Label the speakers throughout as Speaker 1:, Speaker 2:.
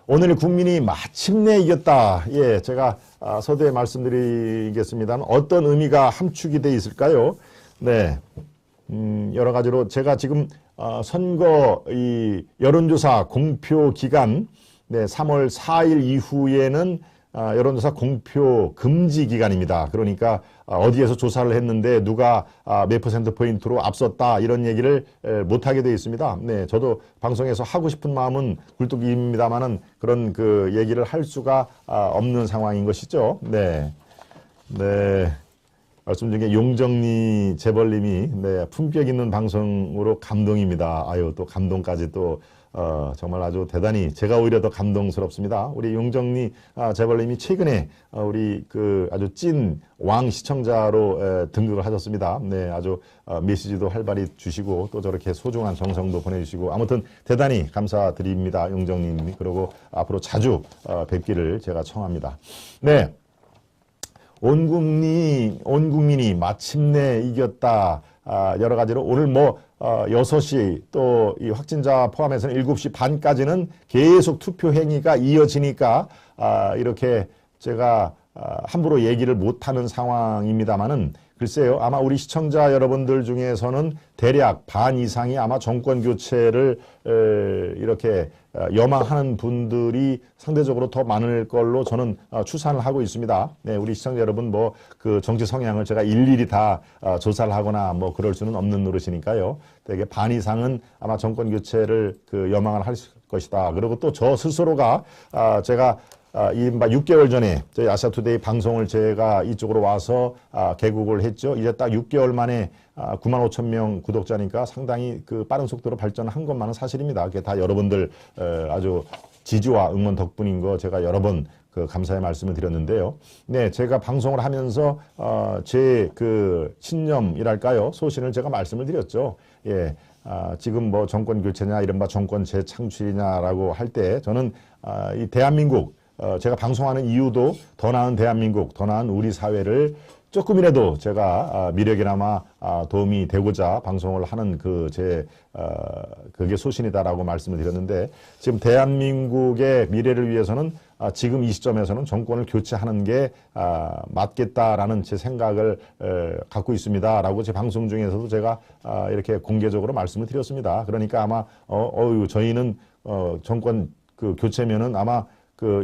Speaker 1: 오늘 국민이 마침내 이겼다. 예, 제가 서두에 말씀드리겠습니다만 어떤 의미가 함축이 돼 있을까요? 네, 여러 가지로 제가 지금 선거 이 여론조사 공표 기간, 네, 3월 4일 이후에는 여론조사 공표 금지 기간입니다. 그러니까 어디에서 조사를 했는데 누가 몇 %포인트로 앞섰다 이런 얘기를 못하게 되어 있습니다. 네, 저도 방송에서 하고 싶은 마음은 굴뚝입니다만은 그런 그 얘기를 할 수가 없는 상황인 것이죠. 네, 네. 말씀 중에 용정리 재벌님이 네, 품격 있는 방송으로 감동입니다. 아유, 또 감동까지 또 정말 아주 대단히 제가 오히려 더 감동스럽습니다. 우리 용정리 재벌님이 최근에 우리 그 아주 찐 왕 시청자로 등극을 하셨습니다. 네, 아주 메시지도 활발히 주시고 또 저렇게 소중한 정성도 보내주시고 아무튼 대단히 감사드립니다. 용정리님이. 그리고 앞으로 자주 뵙기를 제가 청합니다. 네. 온 국민이 마침내 이겼다. 여러 가지로 오늘 6시 또 이 확진자 포함해서는 7시 반까지는 계속 투표 행위가 이어지니까 이렇게 제가 함부로 얘기를 못하는 상황입니다만은 글쎄요, 아마 우리 시청자 여러분들 중에서는 대략 반 이상이 아마 정권 교체를 이렇게 염망하는 분들이 상대적으로 더 많을 걸로 저는 추산을 하고 있습니다. 네, 우리 시청자 여러분 그 정치 성향을 제가 일일이 다 조사를 하거나 그럴 수는 없는 노릇이니까요. 되게 반 이상은 아마 정권 교체를 염망을 할 것이다. 그리고 또 저 스스로가 제가 이른바 6개월 전에 저희 아시아투데이 방송을 제가 이쪽으로 와서 개국을 했죠. 이제 딱 6개월 만에 9만 5천 명 구독자니까 상당히 그 빠른 속도로 발전한 것만은 사실입니다. 그게 다 여러분들 아주 지지와 응원 덕분인 거 제가 여러 번 감사의 말씀을 드렸는데요. 네, 제가 방송을 하면서 제 신념이랄까요, 소신을 제가 말씀을 드렸죠. 예. 지금 정권 교체냐, 이른바 정권 재창출이냐라고 할 때 저는 이 대한민국 제가 방송하는 이유도 더 나은 대한민국, 더 나은 우리 사회를 조금이라도 제가 미래에나마 도움이 되고자 방송을 하는 그게 소신이다라고 말씀을 드렸는데 지금 대한민국의 미래를 위해서는 지금 이 시점에서는 정권을 교체하는 게 맞겠다라는 제 생각을 갖고 있습니다라고 제 방송 중에서도 제가 이렇게 공개적으로 말씀을 드렸습니다. 그러니까 아마 저희는 정권 교체면은 아마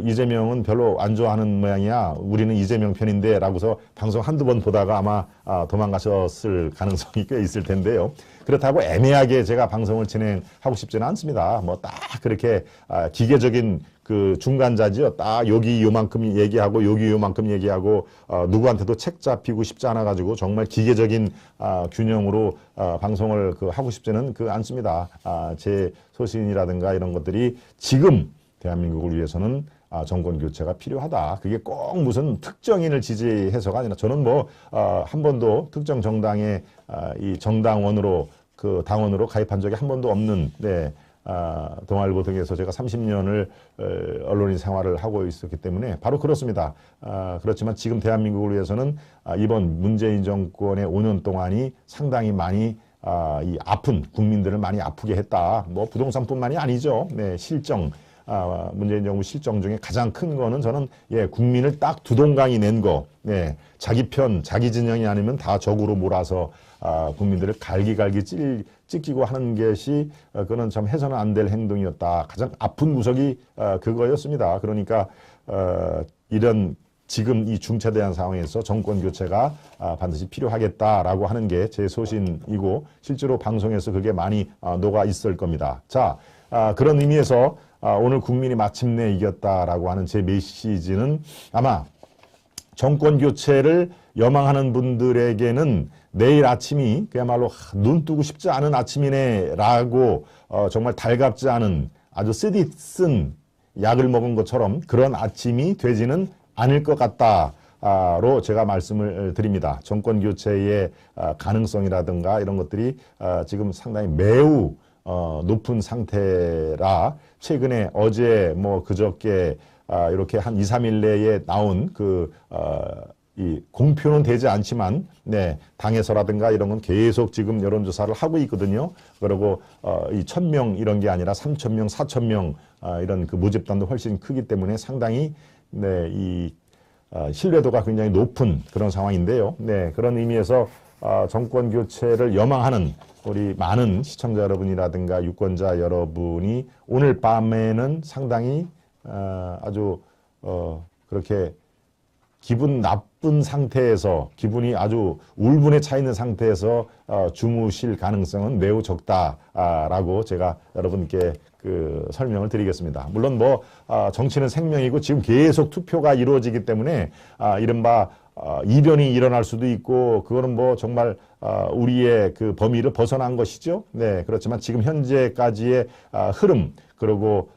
Speaker 1: 이재명은 별로 안 좋아하는 모양이야. 우리는 이재명 편인데 라고서 방송 한두 번 보다가 아마 도망가셨을 가능성이 꽤 있을 텐데요. 그렇다고 애매하게 제가 방송을 진행하고 싶지는 않습니다. 딱 그렇게 기계적인 중간자지요. 딱 여기 요만큼 얘기하고 여기 요만큼 얘기하고 누구한테도 책 잡히고 싶지 않아 가지고 정말 기계적인 균형으로 방송을 하고 싶지는 않습니다. 제 소신이라든가 이런 것들이 지금 대한민국을 위해서는 정권 교체가 필요하다. 그게 꼭 무슨 특정인을 지지해서가 아니라 저는 한 번도 특정 정당의 이 정당원으로 당원으로 가입한 적이 한 번도 없는 동아일보 등에서 제가 30년을 언론인 생활을 하고 있었기 때문에 바로 그렇습니다. 그렇지만 지금 대한민국을 위해서는 이번 문재인 정권의 5년 동안이 상당히 많이 이 아픈 국민들을 많이 아프게 했다. 부동산뿐만이 아니죠. 네, 실정. 문재인 정부 실정 중에 가장 큰 거는 저는 국민을 딱 두 동강이 낸 거, 자기 편, 자기 진영이 아니면 다 적으로 몰아서 국민들을 갈기갈기 찢기고 하는 것이 그거는 참 해서는 안 될 행동이었다. 가장 아픈 구석이 그거였습니다. 그러니까 이런 지금 이 중차대한 상황에서 정권 교체가 반드시 필요하겠다라고 하는 게 제 소신이고 실제로 방송에서 그게 많이 녹아 있을 겁니다. 자, 그런 의미에서 오늘 국민이 마침내 이겼다라고 하는 제 메시지는 아마 정권 교체를 염망하는 분들에게는 내일 아침이 그야말로 눈 뜨고 싶지 않은 아침이네라고 정말 달갑지 않은 아주 쓰디쓴 약을 먹은 것처럼 그런 아침이 되지는 않을 것 같다로 제가 말씀을 드립니다. 정권 교체의 가능성이라든가 이런 것들이 지금 상당히 매우 높은 상태라 최근에 어제 그저께 이렇게 한 2, 3일 내에 나온 이 공표는 되지 않지만 당에서라든가 이런 건 계속 지금 여론조사를 하고 있거든요. 그리고 이 1,000명 이런 게 아니라 3,000명, 4,000명 이런 그 모집단도 훨씬 크기 때문에 상당히 네, 이 신뢰도가 굉장히 높은 그런 상황인데요. 네, 그런 의미에서 정권 교체를 염망하는 우리 많은 시청자 여러분이라든가 유권자 여러분이 오늘 밤에는 상당히 아주 그렇게 기분 나쁜 상태에서 기분이 아주 울분에 차 있는 상태에서 주무실 가능성은 매우 적다라고 제가 여러분께 그 설명을 드리겠습니다. 물론 뭐 정치는 생명이고 지금 계속 투표가 이루어지기 때문에 이른바 이변이 일어날 수도 있고 그거는 뭐 정말 우리의 그 범위를 벗어난 것이죠. 네, 그렇지만 지금 현재까지의 흐름 그리고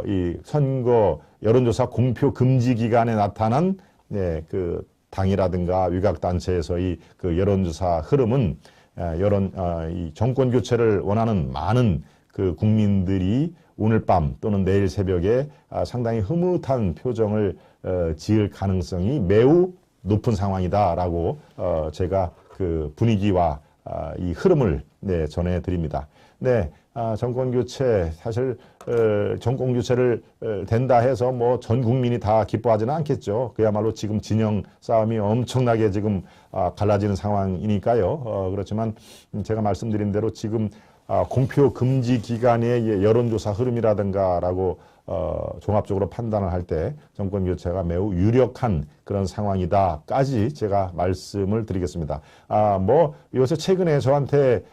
Speaker 1: 이 선거 여론조사 공표 금지 기간에 나타난 네, 그 당이라든가 위각단체에서의 그 여론조사 흐름은 이 정권 교체를 원하는 많은 그 국민들이 오늘 밤 또는 내일 새벽에 상당히 흐뭇한 표정을 지을 가능성이 매우 높은 상황이다라고 제가 그 분위기와 이 흐름을 네, 전해드립니다. 네, 정권 교체 사실 정권 교체를 된다 해서 뭐 전 국민이 다 기뻐하지는 않겠죠. 그야말로 지금 진영 싸움이 엄청나게 지금 갈라지는 상황이니까요. 그렇지만 제가 말씀드린 대로 지금 공표 금지 기간의 여론조사 흐름이라든가라고 종합적으로 판단을 할 때 정권 교체가 매우 유력한 그런 상황이다까지 제가 말씀을 드리겠습니다. 뭐 요새 최근에 저한테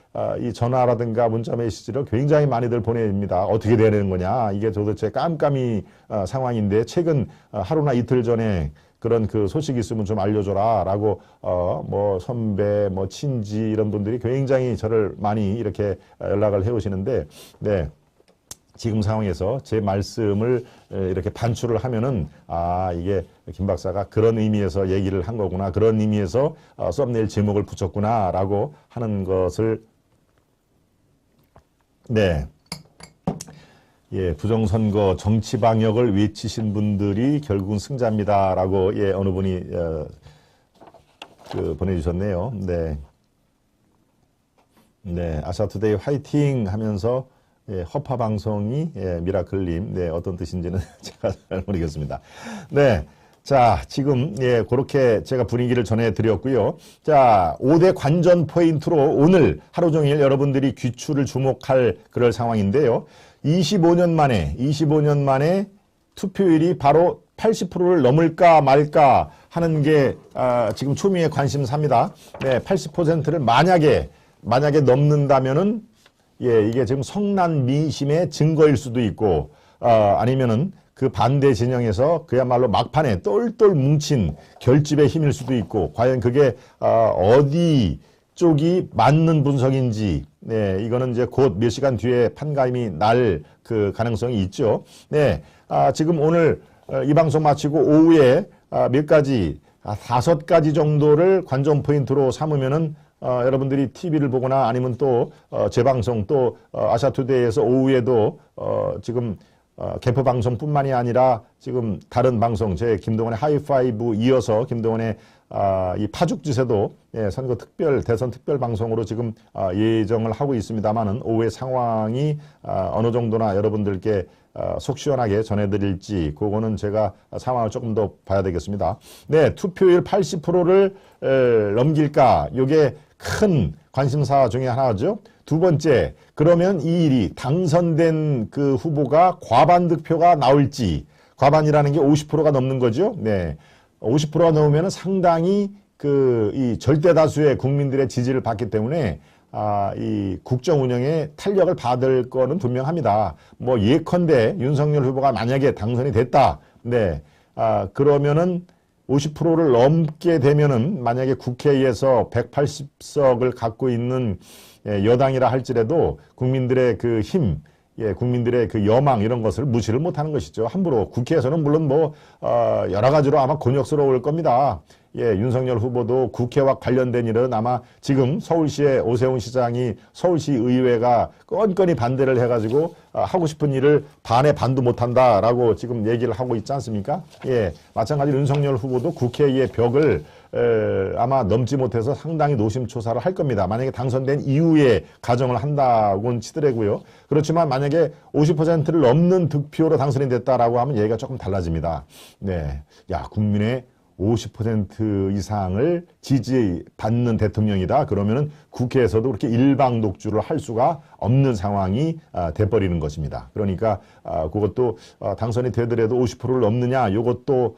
Speaker 1: 이 전화라든가 문자 메시지를 굉장히 많이들 보냅니다. 어떻게 되는 거냐? 이게 도대체 깜깜이 상황인데 최근 하루나 이틀 전에 그런 그 소식이 있으면 좀 알려줘라 라고 뭐 선배 뭐 친지 이런 분들이 굉장히 저를 많이 이렇게 연락을 해오시는데 네. 지금 상황에서 제 말씀을 이렇게 반출을 하면은 이게 김 박사가 그런 의미에서 얘기를 한 거구나 그런 의미에서 썸네일 제목을 붙였구나 라고 하는 것을 네. 예, 부정선거 정치 방역을 외치신 분들이 결국은 승자입니다라고 예, 어느 분이 보내주셨네요. 네, 네, 아샤투데이 화이팅 하면서 예, 허파 방송이 예, 미라클님 네, 어떤 뜻인지는 제가 잘 모르겠습니다. 네. 자, 지금, 예, 그렇게 제가 분위기를 전해드렸고요. 자, 5대 관전 포인트로 오늘 하루 종일 여러분들이 귀추를 주목할 그럴 상황인데요. 25년 만에 투표율이 바로 80%를 넘을까 말까 하는 게, 지금 초미의 관심사입니다. 네, 80%를 만약에 넘는다면은, 예, 이게 지금 성난 민심의 증거일 수도 있고, 아니면은, 그 반대 진영에서 그야말로 막판에 똘똘 뭉친 결집의 힘일 수도 있고 과연 그게 어디 쪽이 맞는 분석인지 네 이거는 이제 곧 몇 시간 뒤에 판가름이 날 그 가능성이 있죠. 네 지금 오늘 이 방송 마치고 오후에 몇 가지 5가지 정도를 관전 포인트로 삼으면은 여러분들이 TV를 보거나 아니면 또 재방송 또 아샤투데이에서 오후에도 지금 개표 방송뿐만이 아니라 지금 다른 방송 제 김동원의 하이파이브 이어서 김동원의 이 파죽지세도 예, 선거 대선 특별 방송으로 지금 예정을 하고 있습니다만은 오후의 상황이 어느 정도나 여러분들께 속 시원하게 전해드릴지 그거는 제가 상황을 조금 더 봐야 되겠습니다. 네, 투표율 80%를 넘길까? 이게 큰 관심사 중에 하나죠. 두 번째, 그러면 이 일이 당선된 그 후보가 과반 득표가 나올지, 과반이라는 게 50%가 넘는 거죠. 네. 50%가 넘으면 상당히 이 절대 다수의 국민들의 지지를 받기 때문에 이 국정 운영에 탄력을 받을 거는 분명합니다. 뭐 예컨대 윤석열 후보가 만약에 당선이 됐다. 네. 그러면은 50%를 넘게 되면은 만약에 국회에서 180석을 갖고 있는 여당이라 할지라도 국민들의 그 힘, 예, 국민들의 그 여망 이런 것을 무시를 못하는 것이죠. 함부로 국회에서는 물론 뭐 여러 가지로 아마 곤욕스러울 겁니다. 예, 윤석열 후보도 국회와 관련된 일은 아마 지금 서울시의 오세훈 시장이 서울시 의회가 건건히 반대를 해가지고 하고 싶은 일을 반에 반도 못한다라고 지금 얘기를 하고 있지 않습니까? 예, 마찬가지로 윤석열 후보도 국회의 벽을 아마 넘지 못해서 상당히 노심초사를 할 겁니다. 만약에 당선된 이후에 가정을 한다고는 치더라고요. 그렇지만 만약에 50%를 넘는 득표로 당선이 됐다라고 하면 얘기가 조금 달라집니다. 네, 야, 국민의 50% 이상을 지지받는 대통령이다. 그러면은 국회에서도 그렇게 일방 독주를 할 수가 없는 상황이 돼버리는 것입니다. 그러니까 그것도 당선이 되더라도 50%를 넘느냐, 이것도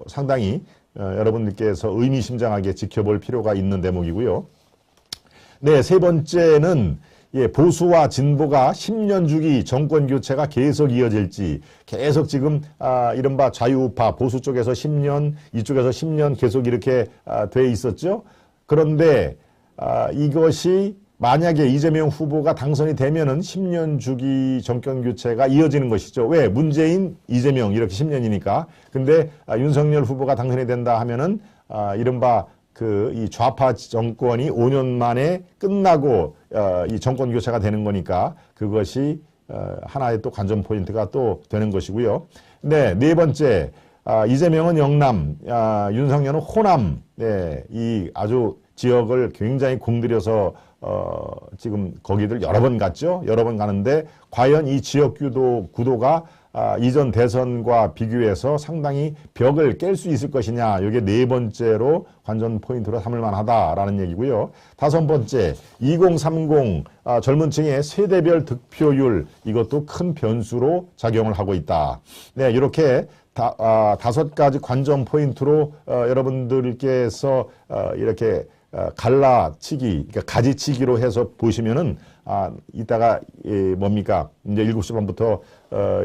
Speaker 1: 상당히 여러분들께서 의미심장하게 지켜볼 필요가 있는 대목이고요. 네, 세 번째는 예, 보수와 진보가 10년 주기 정권 교체가 계속 이어질지, 계속 지금 이른바 자유우파 보수 쪽에서 10년, 이쪽에서 10년 계속 이렇게 돼 있었죠. 그런데 이것이 만약에 이재명 후보가 당선이 되면은 10년 주기 정권 교체가 이어지는 것이죠. 왜? 문재인, 이재명 이렇게 10년이니까. 근데 윤석열 후보가 당선이 된다 하면은 이른바 이 좌파 정권이 5년 만에 끝나고 이 정권 교체가 되는 거니까 그것이 하나의 또 관전 포인트가 또 되는 것이고요. 네, 네 번째, 이재명은 영남, 윤석열은 호남. 네, 이 아주 지역을 굉장히 공들여서 지금 거기들 여러 번 갔죠. 여러 번 가는데 과연 이 지역 구도가 이전 대선과 비교해서 상당히 벽을 깰 수 있을 것이냐. 이게 네 번째로 관전 포인트로 삼을 만하다라는 얘기고요. 다섯 번째, 2030 젊은 층의 세대별 득표율, 이것도 큰 변수로 작용을 하고 있다. 네, 이렇게 다섯 가지 관전 포인트로 여러분들께서 이렇게 갈라치기, 그러니까 가지치기로 해서 보시면은 이따가 뭡니까? 이제 7시 반부터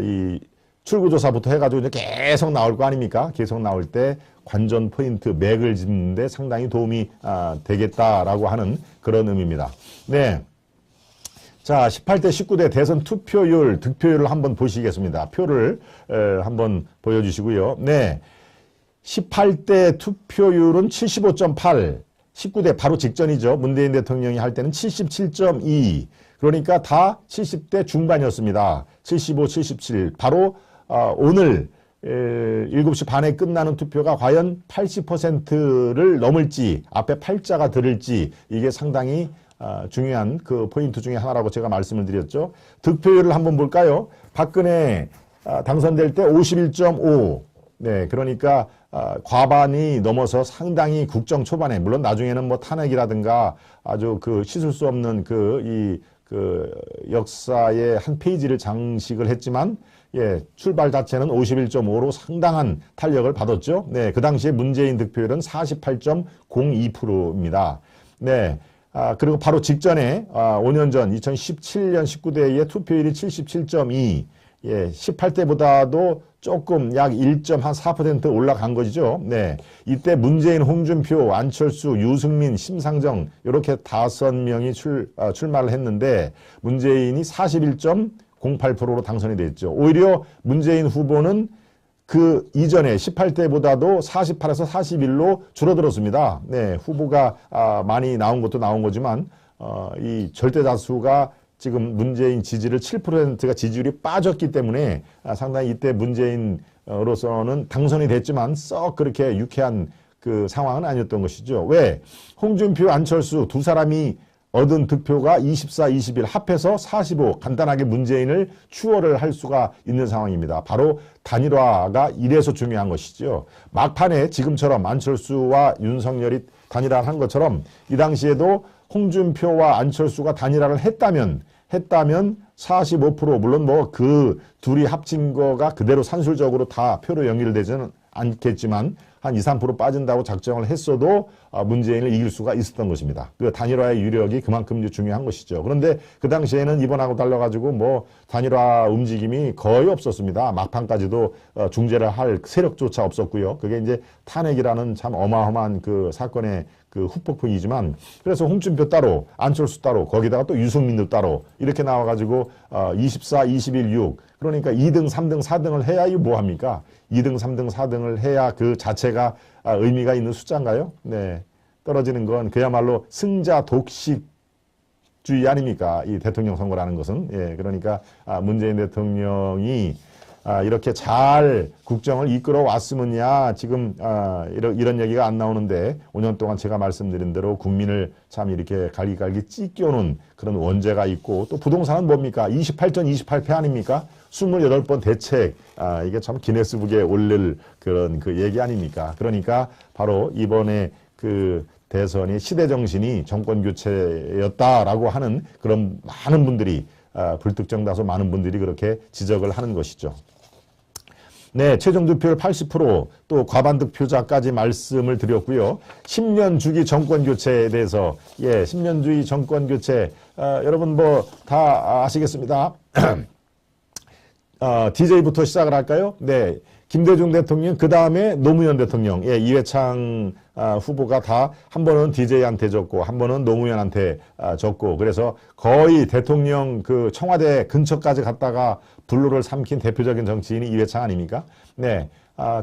Speaker 1: 이 출구조사부터 해가지고 이제 계속 나올 거 아닙니까? 계속 나올 때 관전 포인트 맥을 짚는데 상당히 도움이 되겠다라고 하는 그런 의미입니다. 네. 자, 18대 19대 대선 투표율, 득표율을 한번 보시겠습니다. 표를 한번 보여주시고요. 네. 18대 투표율은 75.8, 19대 바로 직전이죠. 문재인 대통령이 할 때는 77.2. 그러니까 다 70대 중반이었습니다. 75, 77. 바로 오늘 7시 반에 끝나는 투표가 과연 80%를 넘을지, 앞에 8자가 들을지, 이게 상당히 중요한 그 포인트 중에 하나라고 제가 말씀을 드렸죠. 득표율을 한번 볼까요? 박근혜 당선될 때 51.5. 네, 그러니까 과반이 넘어서 상당히 국정 초반에, 물론 나중에는 뭐 탄핵이라든가 아주 그 씻을 수 없는 그 역사의 한 페이지를 장식을 했지만, 예, 출발 자체는 51.5로 상당한 탄력을 받았죠. 네, 그 당시에 문재인 득표율은 48.02%입니다. 네. 그리고 바로 직전에 5년 전 2017년 19대의 투표율이 77.2. 예, 18대보다도 조금 약 1.4% 올라간 것이죠. 네. 이때 문재인, 홍준표, 안철수, 유승민, 심상정 이렇게 5명이 출마를 했는데 문재인이 41.08%로 당선이 됐죠. 오히려 문재인 후보는 그 이전에 18대보다도 48에서 41로 줄어들었습니다. 네, 후보가 많이 나온 것도 나온 거지만 이 절대 다수가 지금 문재인 지지를 7%가 지지율이 빠졌기 때문에 상당히 이때 문재인으로서는 당선이 됐지만 썩 그렇게 유쾌한 그 상황은 아니었던 것이죠. 왜? 홍준표, 안철수 두 사람이 얻은 득표가 24, 21 합해서 45, 간단하게 문재인을 추월을 할 수가 있는 상황입니다. 바로 단일화가 이래서 중요한 것이죠. 막판에 지금처럼 안철수와 윤석열이 단일화를 한 것처럼 이 당시에도 홍준표와 안철수가 단일화를 했다면 45%, 물론 뭐 그 둘이 합친 거가 그대로 산술적으로 다 표로 연결되지는 않겠지만 한 2, 3% 빠진다고 작정을 했어도 문재인을 이길 수가 있었던 것입니다. 그 단일화의 유력이 그만큼 중요한 것이죠. 그런데 그 당시에는 이번하고 달라가지고 뭐 단일화 움직임이 거의 없었습니다. 막판까지도 중재를 할 세력조차 없었고요. 그게 이제 탄핵이라는 참 어마어마한 그 사건의 그 후폭풍이지만 그래서 홍준표 따로 안철수 따로 거기다가 또 유승민도 따로 이렇게 나와가지고 24, 21, 6 그러니까 2등, 3등, 4등을 해야 이거 뭐합니까? 2등, 3등, 4등을 해야 그 자체가 의미가 있는 숫자인가요? 네. 떨어지는 건 그야말로 승자 독식주의 아닙니까? 이 대통령 선거라는 것은. 예, 그러니까 문재인 대통령이 이렇게 잘 국정을 이끌어 왔으면야 지금 이런 얘기가 안 나오는데 5년 동안 제가 말씀드린 대로 국민을 참 이렇게 갈기갈기 찢겨오는 그런 원죄가 있고 또 부동산은 뭡니까? 28전 28패 아닙니까? 28번 대책 이게 참 기네스북에 올릴 그런 그 얘기 아닙니까? 그러니까 바로 이번에 그 대선이 시대정신이 정권교체였다라고 하는 그런 많은 분들이 불특정 다수 많은 분들이 그렇게 지적을 하는 것이죠. 네, 최종 득표율 80%, 또 과반 득표자까지 말씀을 드렸고요. 10년 주기 정권 교체에 대해서 10년 주기 정권 교체 여러분 뭐 다 아시겠습니다. DJ부터 시작을 할까요? 네. 김대중 대통령, 그 다음에 노무현 대통령, 이회창 후보가 다 한 번은 DJ한테 졌고, 한 번은 노무현한테 졌고, 그래서 거의 대통령 그 청와대 근처까지 갔다가 불로를 삼킨 대표적인 정치인이 이회창 아닙니까? 네.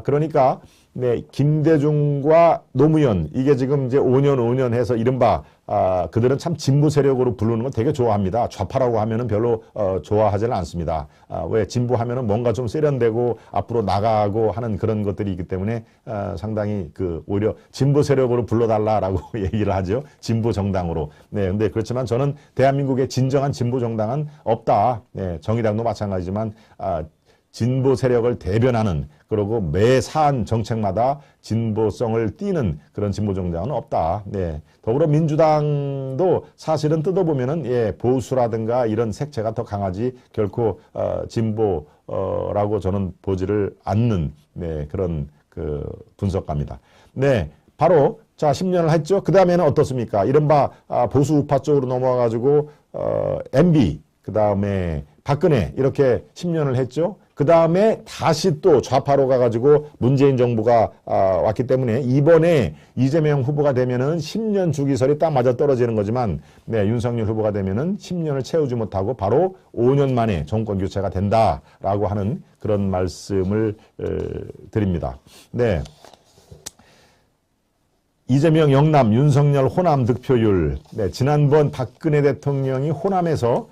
Speaker 1: 그러니까, 네, 김대중과 노무현, 이게 지금 이제 5년 해서 이른바, 그들은 참 진보 세력으로 부르는 걸 되게 좋아합니다. 좌파라고 하면은 별로, 좋아하지는 않습니다. 왜 진보하면은 뭔가 좀 세련되고 앞으로 나가고 하는 그런 것들이 있기 때문에, 상당히 오히려 진보 세력으로 불러달라라고 얘기를 하죠. 진보 정당으로. 네, 근데 그렇지만 저는 대한민국의 진정한 진보 정당은 없다. 네, 정의당도 마찬가지지만, 진보 세력을 대변하는 그리고 매 사안 정책마다 진보성을 띠는 그런 진보 정당은 없다. 네. 더불어민주당도 사실은 뜯어보면은 보수라든가 이런 색채가 더 강하지 결코 진보라고 저는 보지를 않는 그런 그 분석가입니다. 네. 바로 자 10년을 했죠. 그 다음에는 어떻습니까? 이른바 보수 우파 쪽으로 넘어와가지고 MB 그 다음에 박근혜 이렇게 10년을 했죠. 그 다음에 다시 또 좌파로 가가지고 문재인 정부가 왔기 때문에 이번에 이재명 후보가 되면은 10년 주기설이 딱 맞아 떨어지는 거지만 네, 윤석열 후보가 되면은 10년을 채우지 못하고 바로 5년 만에 정권 교체가 된다라고 하는 그런 말씀을 드립니다. 네. 이재명 영남, 윤석열 호남 득표율. 네, 지난번 박근혜 대통령이 호남에서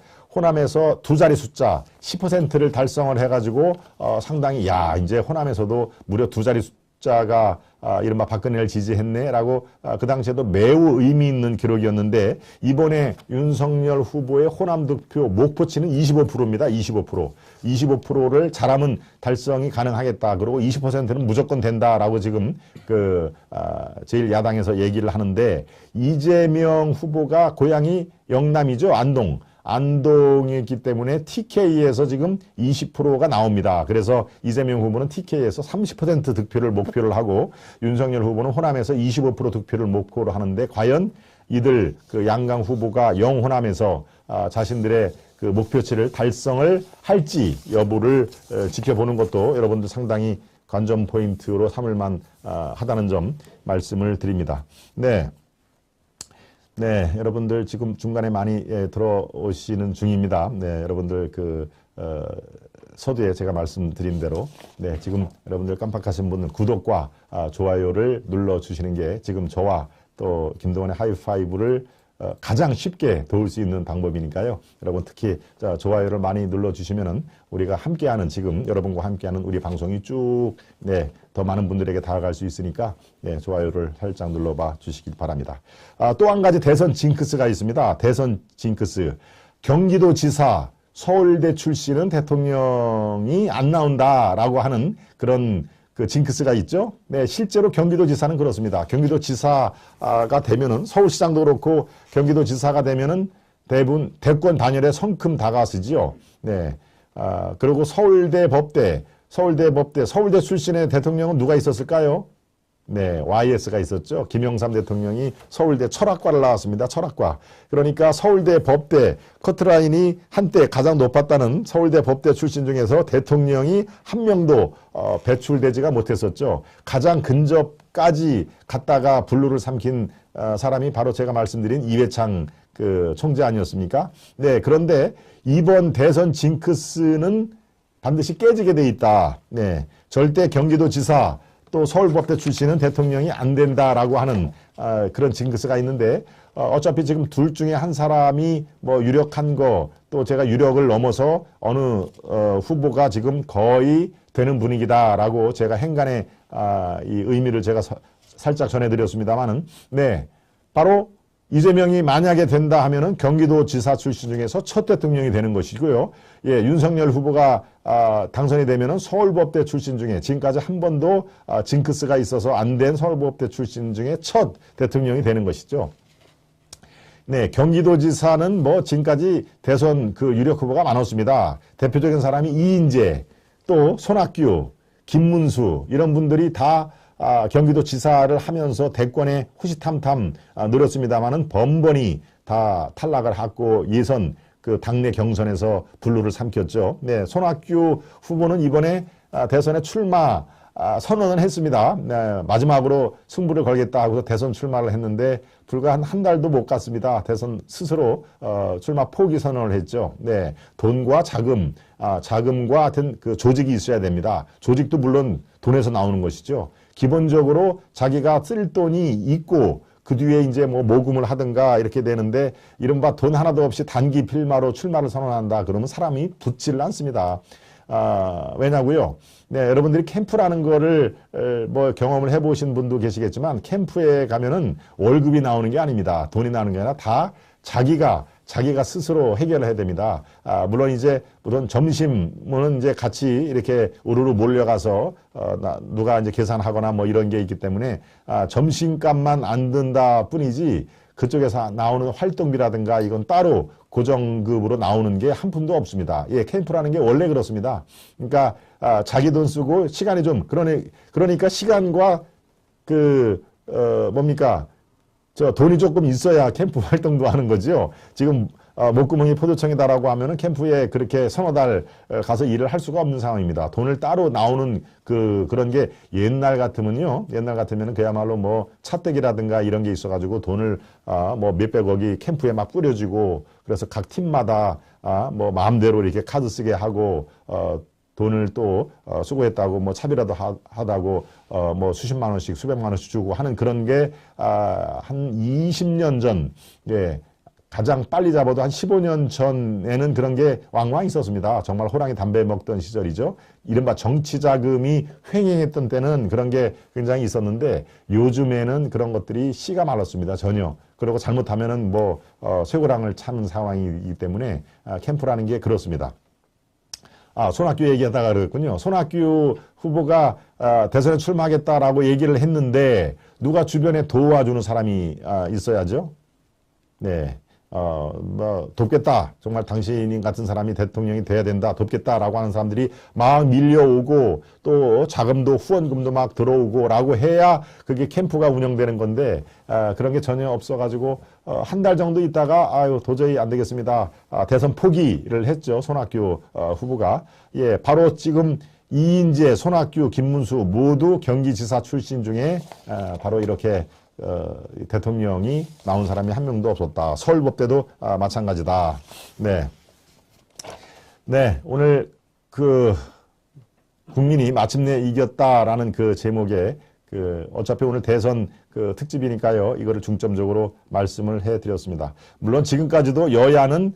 Speaker 1: 두 자리 숫자 10%를 달성을 해가지고 상당히 이제 호남에서도 무려 두 자리 숫자가 이른바 박근혜를 지지했네라고 그 당시에도 매우 의미 있는 기록이었는데 이번에 윤석열 후보의 호남 득표 목표치는 25%입니다. 25%. 25%를 잘하면 달성이 가능하겠다. 그리고 20%는 무조건 된다라고 지금 제일 야당에서 얘기를 하는데 이재명 후보가 고향이 영남이죠. 안동이기 때문에 TK에서 지금 20%가 나옵니다. 그래서 이재명 후보는 TK에서 30% 득표를 목표를 하고 윤석열 후보는 호남에서 25% 득표를 목표로 하는데 과연 이들 양강 후보가 영호남에서 자신들의 그 목표치를 달성을 할지 여부를 지켜보는 것도 여러분들 상당히 관전 포인트로 삼을만 하다는 점 말씀을 드립니다. 네. 네, 여러분들 지금 중간에 많이 들어오시는 중입니다. 네, 여러분들 서두에 제가 말씀드린 대로 네, 지금 여러분들 깜빡하신 분은 구독과 좋아요를 눌러주시는 게 지금 저와 또 김동원의 하이파이브를 가장 쉽게 도울 수 있는 방법이니까요. 여러분 특히 좋아요를 많이 눌러주시면은 우리가 함께하는 지금 여러분과 함께하는 우리 방송이 쭉 더 많은 분들에게 다가갈 수 있으니까 좋아요를 살짝 눌러봐 주시기 바랍니다. 또 한 가지 대선 징크스가 있습니다. 대선 징크스. 경기도지사 서울대 출신은 대통령이 안 나온다라고 하는 그런 징크스가 있죠. 네, 실제로 경기도지사는 그렇습니다. 경기도지사가 되면은 서울시장도 그렇고 경기도지사가 되면은 대부분 대권 단일에 성큼 다가서지요. 네, 그리고 서울대 출신의 대통령은 누가 있었을까요? 네, YS가 있었죠. 김영삼 대통령이 서울대 철학과를 나왔습니다. 철학과. 그러니까 서울대 법대 커트라인이 한때 가장 높았다는 서울대 법대 출신 중에서 대통령이 한 명도 배출되지가 못했었죠. 가장 근접까지 갔다가 분루를 삼킨 사람이 바로 제가 말씀드린 이회창 그 총재 아니었습니까? 네, 그런데 이번 대선 징크스는 반드시 깨지게 돼 있다. 네, 절대 경기도지사 또 서울법대 출신은 대통령이 안 된다라고 하는 그런 징크스가 있는데 어차피 지금 둘 중에 한 사람이 뭐 유력한 거 또 제가 유력을 넘어서 어느 후보가 지금 거의 되는 분위기다라고 제가 행간의 이 의미를 제가 살짝 전해드렸습니다만은 네, 바로 이재명이 만약에 된다 하면은 경기도지사 출신 중에서 첫 대통령이 되는 것이고요. 예, 윤석열 후보가 당선이 되면은 서울법대 출신 중에 지금까지 한 번도 징크스가 있어서 안 된 서울법대 출신 중에 첫 대통령이 되는 것이죠. 네, 경기도지사는 뭐 지금까지 대선 그 유력 후보가 많았습니다. 대표적인 사람이 이인재, 또 손학규, 김문수 이런 분들이 다 경기도지사를 하면서 대권에 후시탐탐 늘었습니다만은 번번이 다 탈락을 하고 예선 그 당내 경선에서 불루를 삼켰죠. 네, 손학규 후보는 이번에 대선에 출마 선언을 했습니다. 네, 마지막으로 승부를 걸겠다 하고서 대선 출마를 했는데 불과 한 달도 못 갔습니다. 대선 스스로 출마 포기 선언을 했죠. 네, 돈과 자금, 자금과 하여튼 그 조직이 있어야 됩니다. 조직도 물론 돈에서 나오는 것이죠. 기본적으로 자기가 쓸 돈이 있고 그 뒤에 이제 뭐 모금을 하든가 이렇게 되는데 이른바 돈 하나도 없이 단기 필마로 출마를 선언한다 그러면 사람이 붙지를 않습니다. 왜냐고요? 네, 여러분들이 캠프라는 거를 뭐 경험을 해보신 분도 계시겠지만 캠프에 가면은 월급이 나오는 게 아닙니다. 돈이 나오는 게 아니라 다 자기가 스스로 해결을 해야 됩니다. 물론 점심은 이제 같이 이렇게 우르르 몰려가서 누가 이제 계산하거나 뭐 이런 게 있기 때문에 점심값만 안 든다 뿐이지 그쪽에서 나오는 활동비라든가 이건 따로 고정급으로 나오는 게 한 푼도 없습니다. 예, 캠프라는 게 원래 그렇습니다. 그러니까 자기 돈 쓰고 시간이 좀 그러니까 시간과 뭡니까? 돈이 조금 있어야 캠프 활동도 하는 거죠. 지금 목구멍이 포도청이다라고 하면은 캠프에 그렇게 서너 달 가서 일을 할 수가 없는 상황입니다. 돈을 따로 나오는 그런 게 옛날 같으면은 그야말로 뭐 차떼기라든가 이런 게 있어가지고 돈을 뭐 몇백억이 캠프에 막 뿌려지고 그래서 각 팀마다 뭐 마음대로 이렇게 카드 쓰게 하고 돈을 또 수고했다고 뭐 차비라도 하다고 뭐 수십만 원씩 수백만 원씩 주고 하는 그런 게 한 20년 전 예. 가장 빨리 잡아도 한 15년 전에는 그런 게 왕왕 있었습니다. 정말 호랑이 담배 먹던 시절이죠. 이른바 정치 자금이 횡행했던 때는 그런 게 굉장히 있었는데 요즘에는 그런 것들이 씨가 말랐습니다. 전혀. 그리고 잘못하면은 뭐 쇠고랑을 차는 상황이기 때문에 캠프라는 게 그렇습니다. 손학규 얘기하다가 그랬군요. 손학규 후보가 대선에 출마하겠다라고 얘기를 했는데 누가 주변에 도와주는 사람이 있어야죠. 네. 뭐 돕겠다. 정말 당신 같은 사람이 대통령이 돼야 된다. 돕겠다라고 하는 사람들이 막 밀려오고 또 자금도 후원금도 막 들어오고 라고 해야 그게 캠프가 운영되는 건데 그런 게 전혀 없어가지고 한 달 정도 있다가 도저히 안 되겠습니다. 대선 포기를 했죠. 손학규 후보가. 예, 바로 지금 이인재, 손학규, 김문수 모두 경기지사 출신 중에 바로 이렇게 대통령이 나온 사람이 한 명도 없었다. 서울법대도 마찬가지다. 네. 네, 오늘 국민이 마침내 이겼다라는 그 제목의 어차피 오늘 대선 특집이니까요. 이거를 중점적으로 말씀을 해드렸습니다. 물론 지금까지도 여야는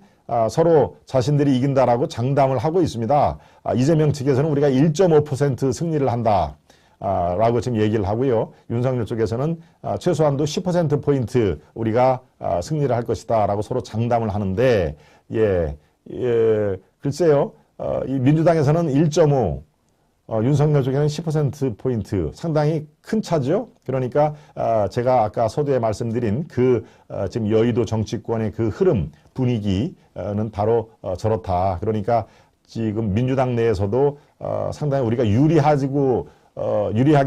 Speaker 1: 서로 자신들이 이긴다라고 장담을 하고 있습니다. 이재명 측에서는 우리가 1.5% 승리를 한다. 라고 지금 얘기를 하고요. 윤석열 쪽에서는 최소한도 10%포인트 우리가 승리를 할 것이다 라고 서로 장담을 하는데, 글쎄요. 이 민주당에서는 1.5, 윤석열 쪽에는 10%포인트 상당히 큰 차죠. 그러니까 제가 아까 서두에 말씀드린 지금 여의도 정치권의 그 흐름, 분위기는 바로 저렇다. 그러니까 지금 민주당 내에서도 상당히 우리가 유리하게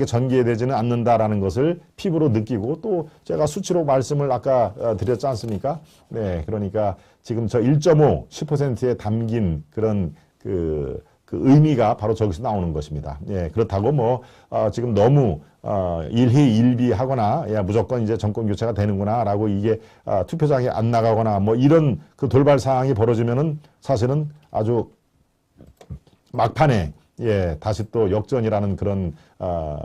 Speaker 1: 전개되지는 않는다라는 것을 피부로 느끼고 또 제가 수치로 말씀을 아까 드렸지 않습니까? 네, 그러니까 지금 저 1.5, 10%에 담긴 그런 그 의미가 바로 저기서 나오는 것입니다. 예, 그렇다고 뭐 지금 너무 일희일비하거나 야 무조건 이제 정권 교체가 되는구나라고 이게 투표장에 안 나가거나 뭐 이런 그 돌발 상황이 벌어지면은 사실은 아주 막판에 예, 다시 또 역전이라는 그런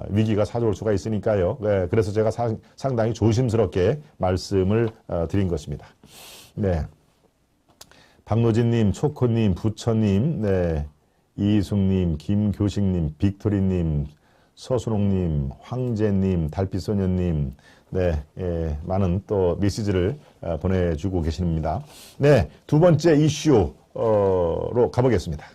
Speaker 1: 위기가 찾아올 수가 있으니까요. 예, 그래서 제가 상당히 조심스럽게 말씀을 드린 것입니다. 네, 박노진님, 초코님, 부처님, 네, 이승님, 김교식님, 빅토리님, 서순옥님, 황제님, 달빛소녀님, 네, 예, 많은 또 메시지를 보내주고 계십니다. 네, 두 번째 이슈로 가보겠습니다.